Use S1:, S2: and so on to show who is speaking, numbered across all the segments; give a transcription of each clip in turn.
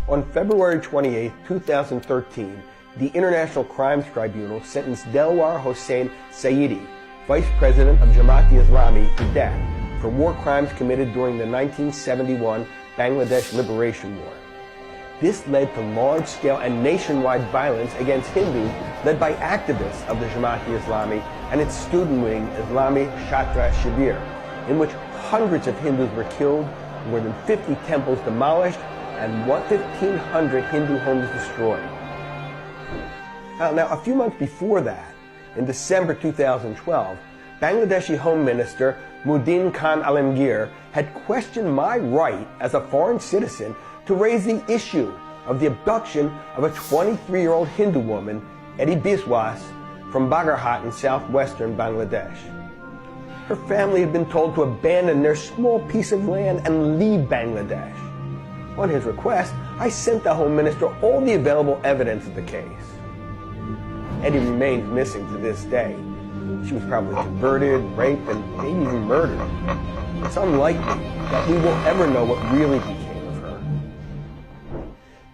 S1: On February 28, 2013, the International Crimes Tribunal sentenced Delwar Hossain Saidi, Vice President of Jamaat-e-Islami, to death for war crimes committed during the 1971 Bangladesh Liberation War. This led to large-scale and nationwide violence against Hindus led by activists of the Jamaat-e-Islami and its student wing, Islami Chhatra Shibir, in which hundreds of Hindus were killed, more than 50 temples demolished, and 1,500 Hindu homes destroyed. Now, a few months before that, in December 2012, Bangladeshi Home Minister Muhyiddin Khan Alamgir had questioned my right as a foreign citizen to raise the issue of the abduction of a 23-year-old Hindu woman, Edi Biswas, from Bagarhat in southwestern Bangladesh. Her family had been told to abandon their small piece of land and leave Bangladesh. On his request, I sent the Home Minister all the available evidence of the case. Edi remains missing to this day. She was probably converted, raped, and maybe even murdered. It's unlikely that we will ever know what really became of her.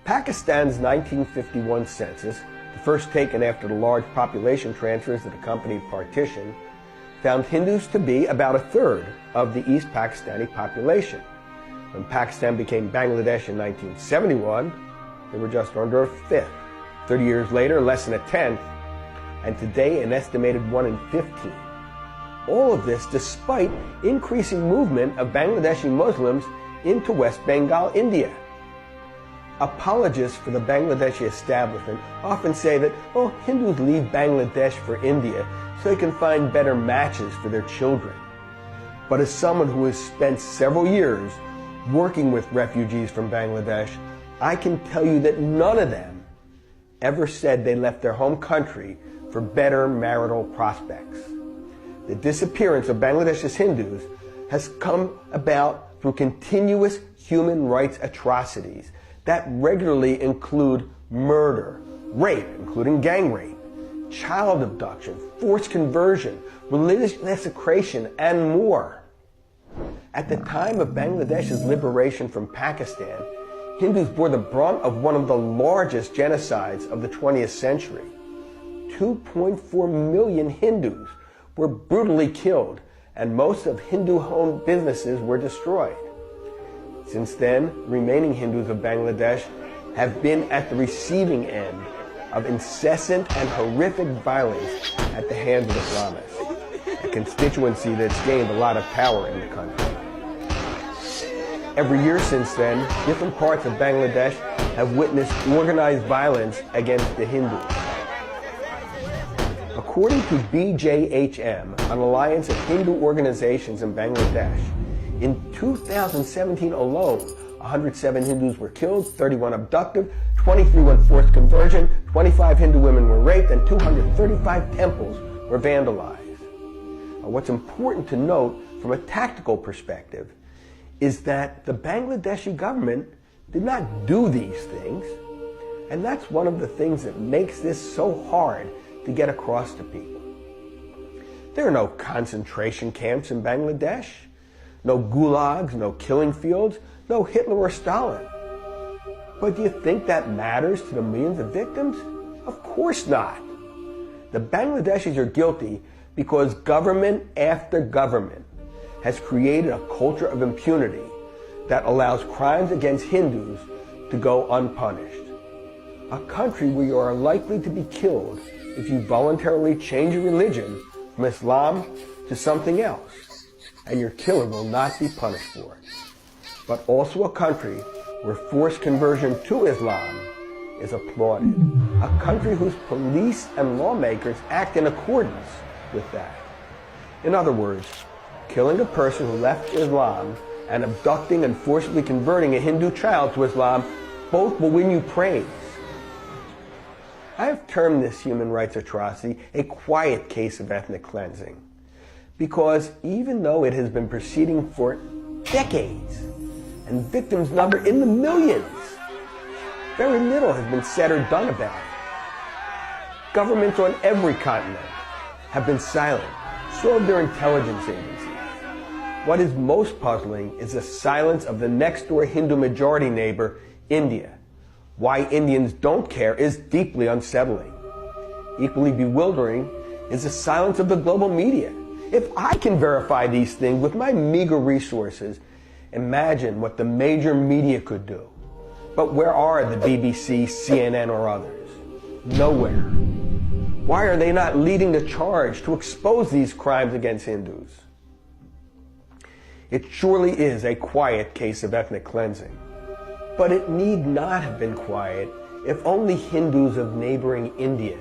S1: Pakistan's 1951 census, the first taken after the large population transfers that accompanied partition, found Hindus to be about a third of the East Pakistani population. When Pakistan became Bangladesh in 1971, they were just under a fifth. 30 years later, less than a tenth, and today an estimated 1 in 15. All of this despite increasing movement of Bangladeshi Muslims into West Bengal, India. Apologists for the Bangladeshi establishment often say that, Hindus leave Bangladesh for India so they can find better matches for their children. But as someone who has spent several years working with refugees from Bangladesh, I can tell you that none of them ever said they left their home country for better marital prospects. The disappearance of Bangladesh's Hindus has come about through continuous human rights atrocities that regularly include murder, rape, including gang rape, child abduction, forced conversion, religious desecration, and more. At the time of Bangladesh's liberation from Pakistan, Hindus bore the brunt of one of the largest genocides of the 20th century. 2.4 million Hindus were brutally killed, and most of Hindu-owned businesses were destroyed. Since then, remaining Hindus of Bangladesh have been at the receiving end of incessant and horrific violence at the hands of Islamists, a constituency that's gained a lot of power in the country. Every year since then, different parts of Bangladesh have witnessed organized violence against the Hindus. According to BJHM, an alliance of Hindu organizations in Bangladesh, in 2017 alone, 107 Hindus were killed, 31 abducted, 23 went forced conversion, 25 Hindu women were raped, and 235 temples were vandalized. What's important to note from a tactical perspective is that the Bangladeshi government did not do these things, and that's one of the things that makes this so hard to get across to people. There are no concentration camps in Bangladesh, no gulags, no killing fields, no Hitler or Stalin. But do you think that matters to the millions of victims? Of course not. The Bangladeshis are guilty because government after government has created a culture of impunity that allows crimes against Hindus to go unpunished. A country where you are likely to be killed if you voluntarily change your religion from Islam to something else, and your killer will not be punished for it. But also a country where forced conversion to Islam is applauded. A country whose police and lawmakers act in accordance with that. In other words, killing a person who left Islam and abducting and forcibly converting a Hindu child to Islam both will win you praise. I have termed this human rights atrocity a quiet case of ethnic cleansing, because even though it has been proceeding for decades and victims number in the millions, very little has been said or done about it. Governments on every continent have been silent, so have their intelligence agencies. What is most puzzling is the silence of the next-door Hindu majority neighbor, India, why Indians don't care is deeply unsettling. Equally bewildering is the silence of the global media. If I can verify these things with my meager resources, imagine what the major media could do. But where are the BBC, CNN, or others? Nowhere. Why are they not leading the charge to expose these crimes against Hindus? It surely is a quiet case of ethnic cleansing. But it need not have been quiet if only Hindus of neighboring India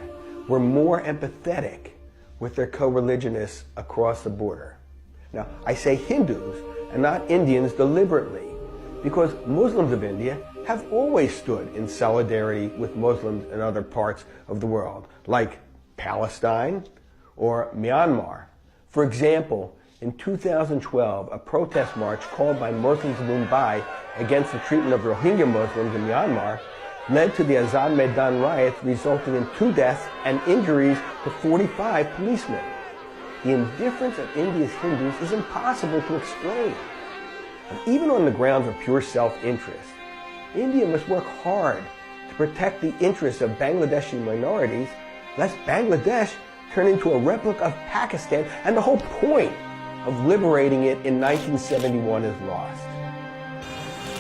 S1: were more empathetic with their co-religionists across the border. Now, I say Hindus and not Indians deliberately, because Muslims of India have always stood in solidarity with Muslims in other parts of the world, like Palestine or Myanmar. For example, in 2012, a protest march called by Muslims in Mumbai against the treatment of Rohingya Muslims in Myanmar led to the Azad Maidan riots, resulting in 2 deaths and injuries to 45 policemen. The indifference of India's Hindus is impossible to explain. And even on the grounds of pure self-interest, India must work hard to protect the interests of Bangladeshi minorities, lest Bangladesh turn into a replica of Pakistan and the whole point of liberating it in 1971 is lost.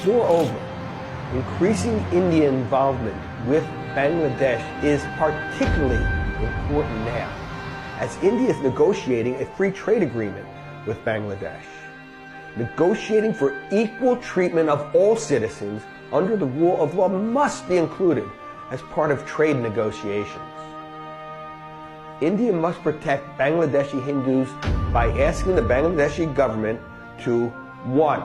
S1: Moreover, increasing Indian involvement with Bangladesh is particularly important now, as India is negotiating a free trade agreement with Bangladesh. Negotiating for equal treatment of all citizens under the rule of law must be included as part of trade negotiations. India must protect Bangladeshi Hindus by asking the Bangladeshi government to 1.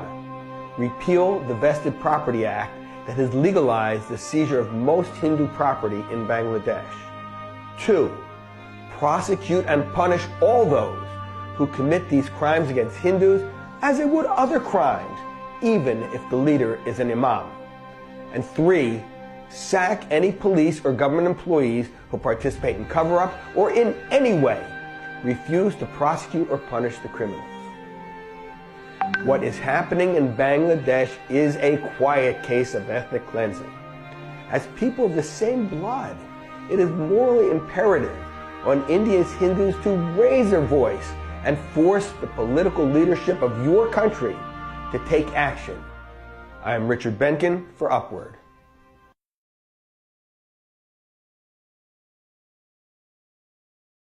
S1: Repeal the Vested Property Act that has legalized the seizure of most Hindu property in Bangladesh. 2. Prosecute and punish all those who commit these crimes against Hindus as they would other crimes, even if the leader is an imam. And 3. Sack any police or government employees who participate in cover-up or in any way refuse to prosecute or punish the criminals. What is happening in Bangladesh is a quiet case of ethnic cleansing. As people of the same blood, it is morally imperative on India's Hindus to raise their voice and force the political leadership of your country to take action. I am Richard Benkin for Upward.